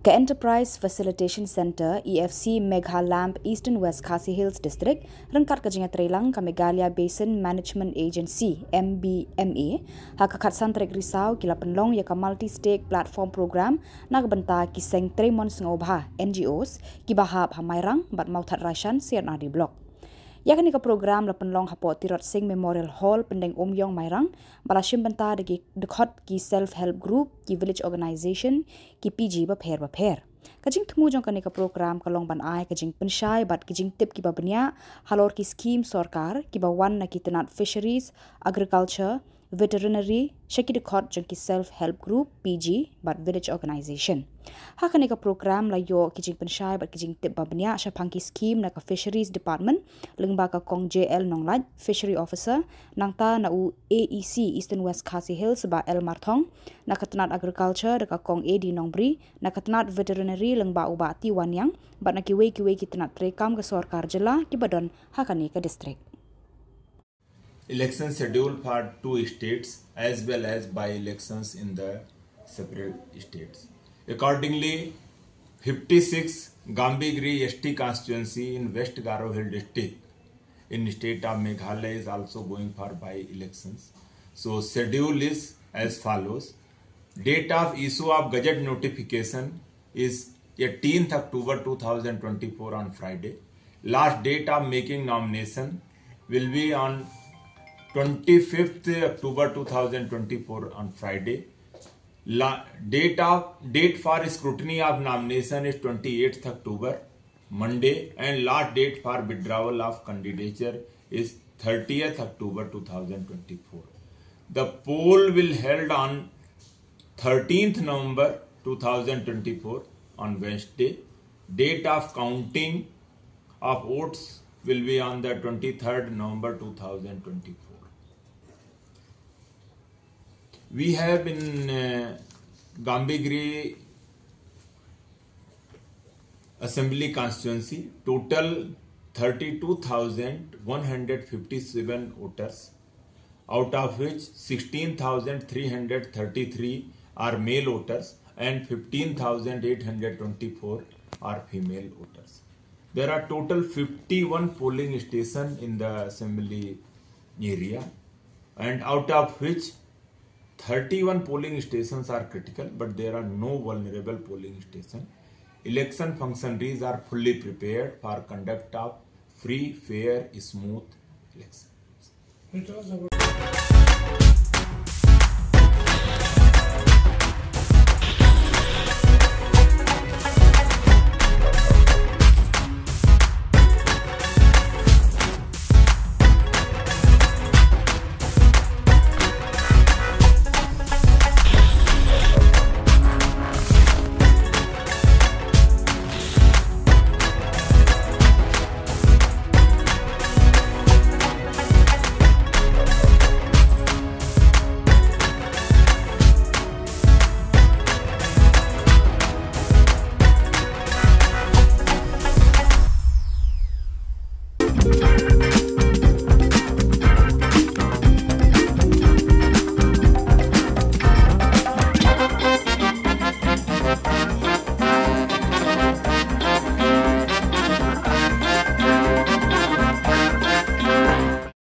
Ka Enterprise Facilitation Center EFC Megha Lamp Eastern West Khasi Hills District rengkat ka jinga trelang ka Meghalaya Basin Management Agency MBMA haka khatsan trek risau kila penlong ya ka multi stake platform program nagbenta ki seng tremon ngobha NGOs ki bahab hamairang bat mauthat rashan CNRD block. Yakni ka program la penlong hapo Tirot Singh Memorial Hall pendeng Omyong Mairang balashim benta de dekhot ki self help group ki village organization ki PG ba pher kajing thmu jong kani ka program kalong ban ai kajing penshai bat kajing tip ki babnya halor ki scheme sarkar ki ba wan na ki tenat fisheries agriculture veterinary shaki dekhot jong ki self help group PG bat village organization hakani ka program la yo kijing penshai bat kijing tip babnya sha phangki scheme na ka fisheries department lengba ka kong JL Nonglaj fishery officer nangta na u AEC Eastern West Khasi Hills ba El Marthong na katanat agriculture da ka kong AD Nongbri na katanat veterinary lengba u ba ti wanyang bat na kiwe ki tanat rekam ka sarkar jela ki badon hakani ka district. Election schedule for 2 states as well as by-elections in the separate states. Accordingly, 56 Gambigri ST constituency in West Garo Hill district in state of Meghalaya is also going for by-elections. So schedule is as follows. Date of issue of Gazette notification is 18th October 2024 on Friday. Last date of making nomination will be on 25th October 2024 on Friday. Date for scrutiny of nomination is 28th October, Monday, and last date for withdrawal of candidature is 30th October 2024. The poll will held on 13th November 2024 on Wednesday. Date of counting of votes will be on the 23rd November 2024. We have in Gambigri Assembly constituency total 32,157 voters, out of which 16,333 are male voters and 15,824 are female voters. There are total 51 polling stations in the assembly area, and out of which 31 polling stations are critical, but there are no vulnerable polling stations. Election functionaries are fully prepared for conduct of free, fair, smooth elections.